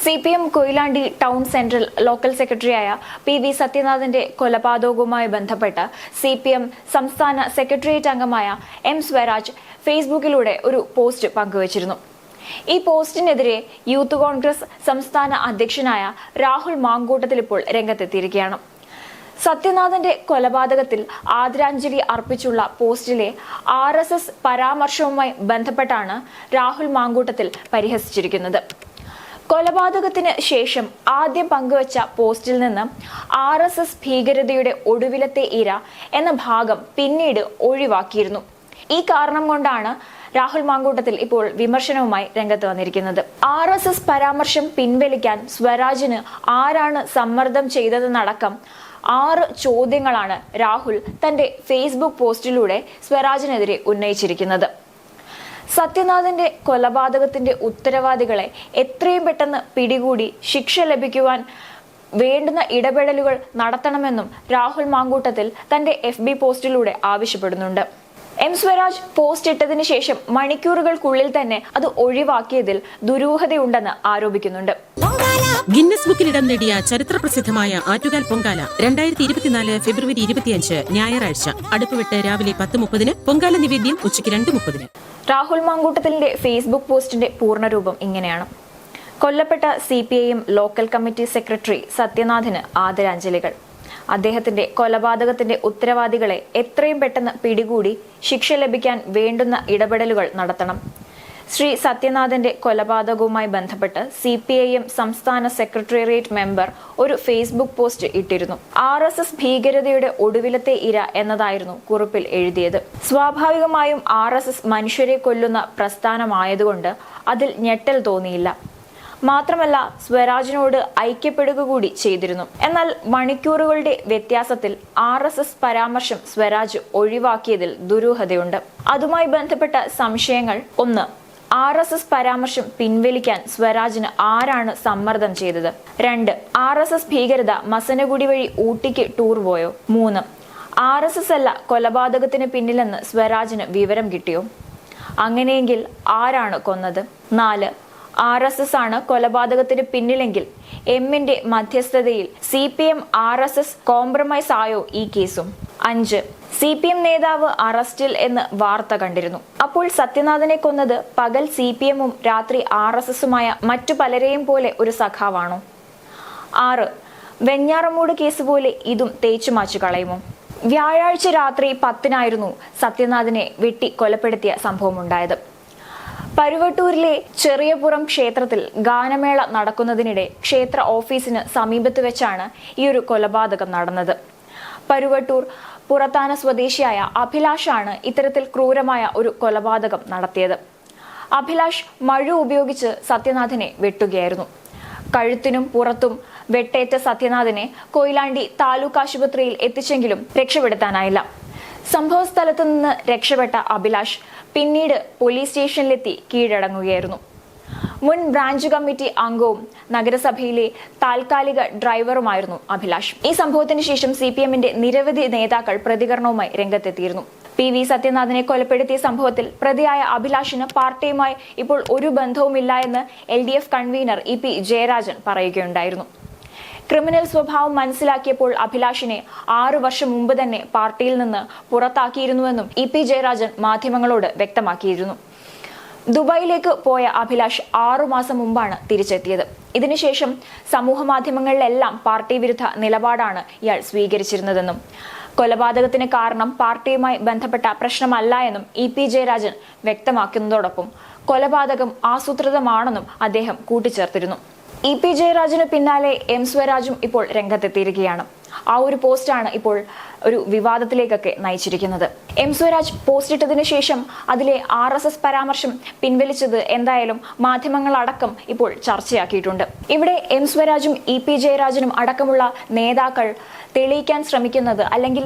CPM Koyilandy town central local സെക്രട്ടറിയായ PV സത്യനാഥന്റെ കൊലപാതകവുമായി ബന്ധപ്പെട്ട് CPM സംസ്ഥാന സെക്രട്ടേറിയറ്റ് അംഗമായ M സ്വരാജ് ഫേസ്ബുക്കിലൂടെ ഒരു പോസ്റ്റ് പങ്കുവച്ചിരുന്നു. ഈ പോസ്റ്റിനെതിരെ യൂത്ത് കോൺഗ്രസ് സംസ്ഥാന അധ്യക്ഷനായ രാഹുൽ മാങ്കൂട്ടത്തിൽ ഇപ്പോൾ രംഗത്തെത്തിയിരിക്കുകയാണ്. സത്യനാഥന്റെ കൊലപാതകത്തിൽ ആദരാഞ്ജലി അർപ്പിച്ചുള്ള പോസ്റ്റിലെ RSS പരാമർശവുമായി ബന്ധപ്പെട്ടാണ് രാഹുൽ മാങ്കൂട്ടത്തിൽ പരിഹസിച്ചിരിക്കുന്നത്. കൊലപാതകത്തിന് ശേഷം ആദ്യം പങ്കുവച്ച പോസ്റ്റിൽ നിന്ന് RSS ഭീകരതയുടെ ഒടുവിലത്തെ ഇര എന്ന ഭാഗം പിന്നീട് ഒഴിവാക്കിയിരുന്നു. ഈ കാരണം കൊണ്ടാണ് രാഹുൽ മാങ്കൂട്ടത്തിൽ ഇപ്പോൾ വിമർശനവുമായി രംഗത്ത് വന്നിരിക്കുന്നത്. RSS പരാമർശം പിൻവലിക്കാൻ സ്വരാജിന് ആരാണ് സമ്മർദ്ദം ചെയ്തതെന്നടക്കം 6 ചോദ്യങ്ങളാണ് രാഹുൽ തന്റെ ഫേസ്ബുക്ക് പോസ്റ്റിലൂടെ സ്വരാജിനെതിരെ ഉന്നയിച്ചിരിക്കുന്നത്. സത്യനാഥന്റെ കൊലപാതകത്തിന്റെ ഉത്തരവാദികളെ എത്രയും പെട്ടെന്ന് പിടികൂടി ശിക്ഷ ലഭിക്കുവാൻ വേണ്ടുന്ന ഇടപെടലുകൾ നടത്തണമെന്നും രാഹുൽ മാങ്കൂട്ടത്തിൽ തന്റെ FB പോസ്റ്റിലൂടെ ആവശ്യപ്പെടുന്നുണ്ട്. M സ്വരാജ് പോസ്റ്റ് ഇട്ടതിന് ശേഷം മണിക്കൂറുകൾക്കുള്ളിൽ തന്നെ അത് ഒഴിവാക്കിയതിൽ ദുരൂഹതയുണ്ടെന്ന് ആരോപിക്കുന്നുണ്ട്. ഗിന്നസ് ബുക്കിൽ ഇടം നേടിയ ചരിത്ര പ്രസിദ്ധമായ ആറ്റുകാൽ പൊങ്കാല 2024 ഫെബ്രുവരി 25 ഞായറാഴ്ച അടുപ്പുവിട്ട് രാവിലെ 10:30 പൊങ്കാല നിവേദ്യം ഉച്ചയ്ക്ക് 2:30. രാഹുൽ മാങ്കൂട്ടത്തിന്റെ ഫേസ്ബുക്ക് പോസ്റ്റിന്റെ പൂർണ്ണരൂപം ഇങ്ങനെയാണ്. കൊല്ലപ്പെട്ട CPIM ലോക്കൽ കമ്മിറ്റി സെക്രട്ടറി സത്യനാഥന് ആദരാഞ്ജലികൾ. അദ്ദേഹത്തിന്റെ കൊലപാതകത്തിന്റെ ഉത്തരവാദികളെ എത്രയും പെട്ടെന്ന് പിടികൂടി ശിക്ഷ ലഭിക്കാൻ വേണ്ടുന്ന ഇടപെടലുകൾ നടത്തണം. ശ്രീ സത്യനാഥന്റെ കൊലപാതകവുമായി ബന്ധപ്പെട്ട് CPIM സംസ്ഥാന സെക്രട്ടേറിയറ്റ് മെമ്പർ ഒരു ഫേസ്ബുക്ക് പോസ്റ്റ് ഇട്ടിരുന്നു. RSS ഭീകരതയുടെ ഒടുവിലത്തെ ഇര എന്നതായിരുന്നു കുറിപ്പിൽ എഴുതിയത്. സ്വാഭാവികമായും RSS മനുഷ്യരെ കൊല്ലുന്ന പ്രസ്ഥാനമായതുകൊണ്ട് അതിൽ ഞെട്ടൽ തോന്നിയില്ല. മാത്രമല്ല സ്വരാജിനോട് ഐക്യപ്പെടുക കൂടി ചെയ്തിരുന്നു. എന്നാൽ മണിക്കൂറുകളുടെ വ്യത്യാസത്തിൽ RSS പരാമർശം സ്വരാജ് ഒഴിവാക്കിയതിൽ ദുരൂഹതയുണ്ട്. അതുമായി ബന്ധപ്പെട്ട സംശയങ്ങൾ: 1. RSS പരാമർശം പിൻവലിക്കാൻ സ്വരാജിന് ആരാണ് സമ്മർദ്ദം ചെയ്തത്? 2. RSS ഭീകരത മസനഗുഡി വഴി ഊട്ടിക്ക് ടൂർ പോയോ? 3. RSS അല്ല കൊലപാതകത്തിന് പിന്നിലെന്ന് സ്വരാജിന് വിവരം കിട്ടിയോ? അങ്ങനെയെങ്കിൽ ആരാണ് കൊന്നത്? 4. RSS ആണ് കൊലപാതകത്തിന് പിന്നിലെങ്കിൽ എമ്മിന്റെ മധ്യസ്ഥതയിൽ CPM RSS കോംപ്രമൈസ് ആയോ ഈ കേസും? 5. CPM നേതാവ് അറസ്റ്റിൽ എന്ന് വാർത്ത കണ്ടിരുന്നു. അപ്പോൾ സത്യനാഥനെ കൊന്നത് പകൽ CPM-ഉം രാത്രി RSS-ഉമായ മറ്റു പലരെയും പോലെ ഒരു സഖാവാണോ? 6. വെഞ്ഞാറമൂട് കേസ് പോലെ ഇതും തേച്ചുമാച്ചു കളയുമോ? വ്യാഴാഴ്ച രാത്രി 10-നായിരുന്നു സത്യനാഥനെ വെട്ടി കൊലപ്പെടുത്തിയ സംഭവമുണ്ടായത്. പരുവട്ടൂരിലെ ചെറിയപുറം ക്ഷേത്രത്തിൽ ഗാനമേള നടക്കുന്നതിനിടെ ക്ഷേത്ര ഓഫീസിന് സമീപത്ത് വെച്ചാണ് ഈ ഒരു കൊലപാതകം നടന്നത്. പരുവട്ടൂർ പുറത്താന സ്വദേശിയായ അഭിലാഷാണ് ഇത്തരത്തിൽ ക്രൂരമായ ഒരു കൊലപാതകം നടത്തിയത്. അഭിലാഷ് മഴു ഉപയോഗിച്ച് സത്യനാഥനെ വെട്ടുകയായിരുന്നു. കഴുത്തിനും പുറത്തും വെട്ടേറ്റ സത്യനാഥനെ കൊയിലാണ്ടി താലൂക്ക് ആശുപത്രിയിൽ എത്തിച്ചെങ്കിലും രക്ഷപ്പെടുത്താനായില്ല. സംഭവ സ്ഥലത്തു നിന്ന് രക്ഷപ്പെട്ട അഭിലാഷ് പിന്നീട് പോലീസ് സ്റ്റേഷനിലെത്തി കീഴടങ്ങുകയായിരുന്നു. മുൻ ബ്രാഞ്ച് കമ്മിറ്റി അംഗവും നഗരസഭയിലെ താൽക്കാലിക ഡ്രൈവറുമായിരുന്നു അഭിലാഷ്. ഈ സംഭവത്തിന് ശേഷം CPM-ന്റെ നിരവധി നേതാക്കൾ പ്രതികരണവുമായി രംഗത്തെത്തിയിരുന്നു. PV സത്യനാഥനെ കൊലപ്പെടുത്തിയ സംഭവത്തിൽ പ്രതിയായ അഭിലാഷിന് പാർട്ടിയുമായി ഇപ്പോൾ ഒരു ബന്ധവുമില്ല എന്ന് LDF കൺവീനർ EP ജയരാജൻ പറയുകയുണ്ടായിരുന്നു. ക്രിമിനൽ സ്വഭാവം മനസ്സിലാക്കിയപ്പോൾ അഭിലാഷിനെ 6 വർഷം മുമ്പ് തന്നെ പാർട്ടിയിൽ നിന്ന് പുറത്താക്കിയിരുന്നുവെന്നും EP ജയരാജൻ മാധ്യമങ്ങളോട് വ്യക്തമാക്കിയിരുന്നു. ദുബായിലേക്ക് പോയ അഭിലാഷ് 6 മാസം മുമ്പാണ് തിരിച്ചെത്തിയത്. ഇതിനുശേഷം സമൂഹ മാധ്യമങ്ങളിലെല്ലാം പാർട്ടി വിരുദ്ധ നിലപാടാണ് ഇയാൾ സ്വീകരിച്ചിരുന്നതെന്നും കൊലപാതകത്തിന് കാരണം പാർട്ടിയുമായി ബന്ധപ്പെട്ട പ്രശ്നമല്ല എന്നും EP ജയരാജൻ വ്യക്തമാക്കുന്നതോടൊപ്പം കൊലപാതകം ആസൂത്രിതമാണെന്നും അദ്ദേഹം കൂട്ടിച്ചേർത്തിരുന്നു. EP ജയരാജന് പിന്നാലെ M സ്വരാജും ഇപ്പോൾ രംഗത്തെത്തിയിരിക്കുകയാണ്. ആ ഒരു പോസ്റ്റാണ് ഇപ്പോൾ ഒരു വിവാദത്തിലേക്കൊക്കെ നയിച്ചിരിക്കുന്നത്. M സ്വരാജ് പോസ്റ്റ് ഇട്ടതിന് ശേഷം അതിലെ RSS പരാമർശം പിൻവലിച്ചത് എന്തായാലും മാധ്യമങ്ങളടക്കം ഇപ്പോൾ ചർച്ചയാക്കിയിട്ടുണ്ട്. ഇവിടെ M സ്വരാജും EP ജയരാജനും അടക്കമുള്ള നേതാക്കൾ തെളിയിക്കാൻ ശ്രമിക്കുന്നത്, അല്ലെങ്കിൽ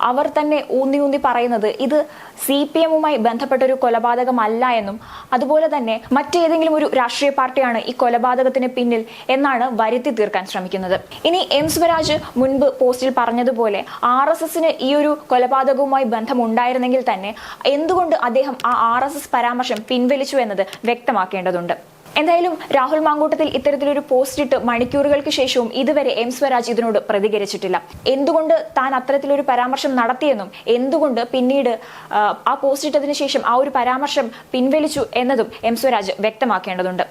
അവർ തന്നെ ഊന്നി പറയുന്നത്, ഇത് CPM-ഉമായി ബന്ധപ്പെട്ട ഒരു കൊലപാതകമല്ല എന്നും അതുപോലെ തന്നെ മറ്റേതെങ്കിലും ഒരു രാഷ്ട്രീയ പാർട്ടിയാണ് ഈ കൊലപാതകത്തിന് പിന്നിൽ എന്നാണ് വരുത്തി തീർക്കാൻ ശ്രമിക്കുന്നത്. ഇനി M സ്വരാജ് മുൻപ് പോസ്റ്റിൽ പറഞ്ഞതുപോലെ RSS-ന് ഈ ഒരു കൊലപാതകവുമായി ബന്ധമുണ്ടായിരുന്നെങ്കിൽ തന്നെ എന്തുകൊണ്ട് അദ്ദേഹം ആ RSS പരാമർശം പിൻവലിച്ചു എന്നത് വ്യക്തമാക്കേണ്ടതുണ്ട്. എന്തായാലും രാഹുൽ മാങ്കൂട്ടത്തിൽ ഇത്തരത്തിലൊരു പോസ്റ്റ് ഇട്ട് മണിക്കൂറുകൾക്ക് ശേഷവും ഇതുവരെ എം സ്വരാജ് ഇതിനോട് പ്രതികരിച്ചിട്ടില്ല. എന്തുകൊണ്ട് താൻ അത്തരത്തിലൊരു പരാമർശം നടത്തിയെന്നും എന്തുകൊണ്ട് പിന്നീട് ആ പോസ്റ്റ് ഇട്ടതിനു ശേഷം ആ ഒരു പരാമർശം പിൻവലിച്ചു എന്നതും എം സ്വരാജ് വ്യക്തമാക്കേണ്ടതുണ്ട്.